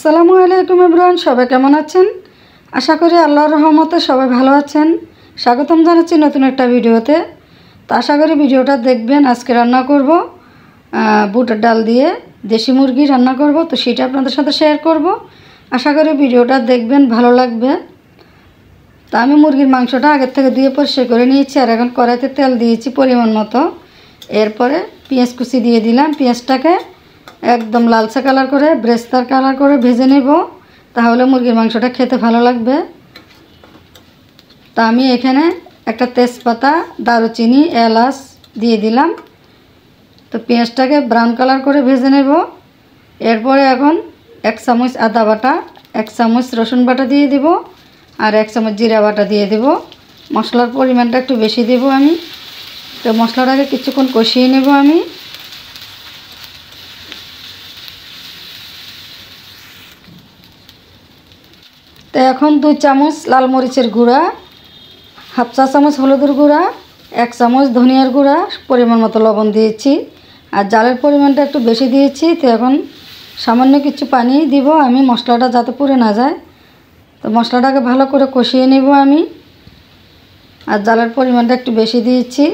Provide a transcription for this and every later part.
আসসালামু আলাইকুম এভরিওয়ান, সবাই কেমন আছেন? আশা করি আল্লাহর রহমতে সবাই ভালো আছেন। স্বাগতম জানাচ্ছি নতুন একটা ভিডিওতে। তো আশা করি ভিডিওটা দেখবেন। আজকে রান্না করব বুটের ডাল দিয়ে দেশি মুরগি রান্না করব, তো সেটা আপনাদের সাথে শেয়ার করব। আশা করি ভিডিওটা দেখবেন, ভালো লাগবে। তো আমি মুরগির মাংসটা আগের থেকে ধুয়ে পরিষ্কার করে নিয়েছি, আর এখন কড়াইতে তেল দিয়েছি পরিমাণ মতো। এরপরে পেঁয়াজ কুচি দিয়ে দিলাম। পেঁয়াজটাকে একদম লালচে কালার করে, ব্রেস্তার কালার করে ভেজে নেব, তাহলে মুরগির মাংসটা খেতে ভালো লাগবে। তা আমি এখানে একটা তেজপাতা, দারুচিনি, এলাচ দিয়ে দিলাম। তো পেঁয়াজটাকে ব্রাউন কালার করে ভেজে নেব। এরপরে এখন 1 চামচ আদা বাটা, 1 চামচ রসুন বাটা দিয়ে দেব, আর 1 চামচ জিরা বাটা দিয়ে দেব। মশলার পরিমাণটা একটু বেশি দেব আমি। তো মশলাটাকে কিছুক্ষণ কষিয়ে নেব আমি। তো এখন 2 চামচ লাল মরিচের গুঁড়া, হাফ চা চামচ হলুদের গুঁড়া, 1 চামচ ধনিয়ার গুঁড়া, পরিমাণ মতো লবণ দিয়েছি, আর জালের পরিমাণটা একটু বেশি দিয়েছি। তো এখন সামান্য কিছু পানি দিব আমি, মশলাটা যাতে পুড়ে না যায়। তো মশলাটাকে ভালো করে কষিয়ে নেব আমি, আর জালের পরিমাণটা একটু বেশি দিয়েছি।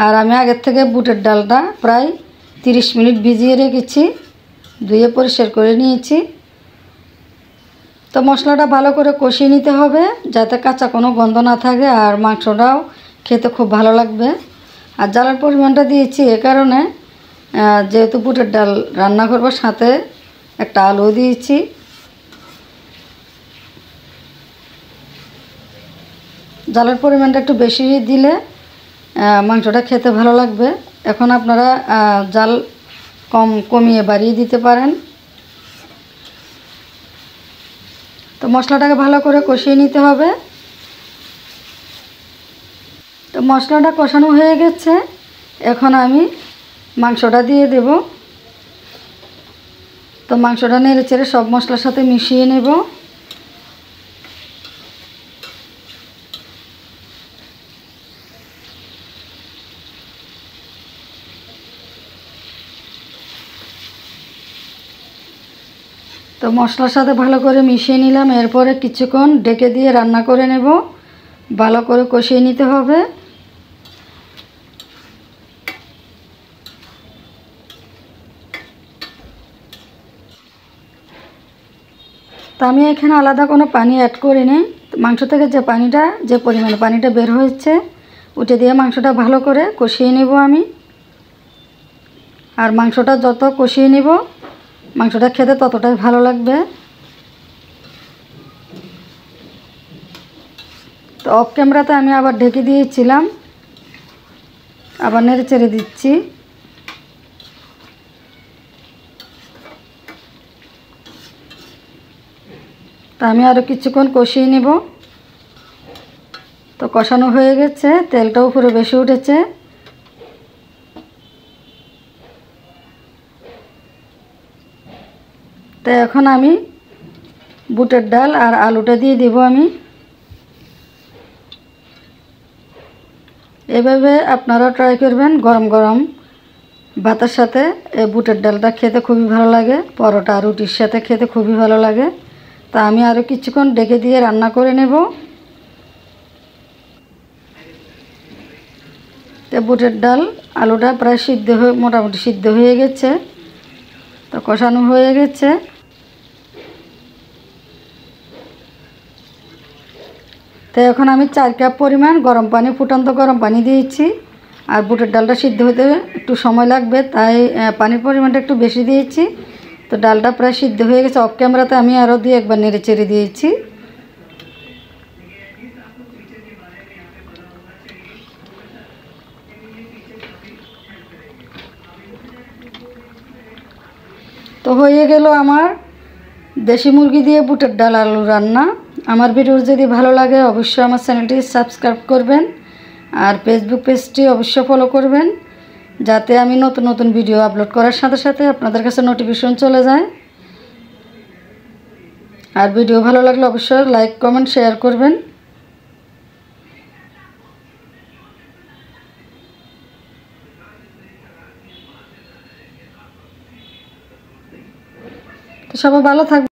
আর আমি আগের থেকে বুটের ডালটা প্রায় 30 মিনিট ভিজিয়ে রেখেছি, ধুয়ে পরিষ্কার করে নিয়েছি। তো মশলাটা ভালো করে কষিয়ে নিতে হবে, যাতে কাঁচা কোনো গন্ধ না থাকে, আর মাংসটাও খেতে খুব ভালো লাগবে। আর জালের পরিমাণটা দিয়েছি এ কারণে, যেহেতু বুটের ডাল রান্না করব, সাথে একটা আলু দিয়েছি। জালের পরিমাণটা একটু বেশি দিলে মাংসটা খেতে ভালো লাগবে। এখন আপনারা জাল কমিয়ে বাড়িয়ে দিতে পারেন। তো মশলাটাকে ভালো করে কষিয়ে নিতে হবে। তো মশলাটা কষানো হয়ে গেছে, এখন আমি মাংসটা দিয়ে দেব। তো মাংসটা নেড়ে চেড়ে সব মশলার সাথে মিশিয়ে নেব। তো মশলার সাথে ভালো করে মিশিয়ে নিলাম। এরপরে কিছুক্ষণ ঢেকে দিয়ে রান্না করে নেব, ভালো করে কষিয়ে নিতে হবে। তো আমি এখানে আলাদা কোনো পানি অ্যাড করিনি। মাংস থেকে যে পরিমাণে পানিটা বের হয়েছে, উঠে দিয়ে মাংসটা ভালো করে কষিয়ে নেব আমি। আর মাংসটা যত কষিয়ে নেব, মাংসটা খেতে ততটাই ভালো লাগবে। তো অফ ক্যামেরাতে আমি আবার ঢেকে দিয়েছিলাম, আবার নেড়ে চেড়ে দিচ্ছি। তো আমি আরও কিছুক্ষণ কষিয়ে নেব। তো কষানো হয়ে গেছে, তেলটাও পুরো বেশি উঠেছে। তো এখন আমি বুটের ডাল আর আলুটা দিয়ে দেব আমি। এভাবে আপনারা ট্রাই করবেন। গরম গরম ভাতের সাথে এই বুটের ডালটা খেতে খুবই ভালো লাগে, পরোটা রুটির সাথে খেতে খুবই ভালো লাগে। তা আমি আরও কিছুক্ষণ ঢেকে দিয়ে রান্না করে নেব। তো বুটের ডাল আলুটা প্রায় মোটামুটি সিদ্ধ হয়ে গেছে। তো কষানো হয়ে গেছে। তো এখন আমি 4 কাপ পরিমাণ ফুটন্ত গরম পানি দিয়েছি। আর বুটের ডালটা সিদ্ধ হতে একটু সময় লাগবে, তাই পানির পরিমাণটা একটু বেশি দিয়েছি। তো ডালটা প্রায় সিদ্ধ হয়ে গেছে। অফ ক্যামেরাতে আমি আরও একবার নেড়ে চেড়ে দিয়েছি। তো হয়ে গেল আমার দেশি মুরগি দিয়ে বুটের ডাল আলু রান্না। আমার ভিডিও যদি ভালো লাগে অবশ্যই আমার চ্যানেলটি সাবস্ক্রাইব করবেন, আর ফেসবুক পেজটি অবশ্যই ফলো করবেন, যাতে আমি নতুন নতুন ভিডিও আপলোড করার সাথে সাথে আপনাদের কাছে নোটিফিকেশন চলে যায়। আর ভিডিও ভালো লাগলে অবশ্যই লাইক, কমেন্ট, শেয়ার করবেন। তো সবাই ভালো থাকবেন।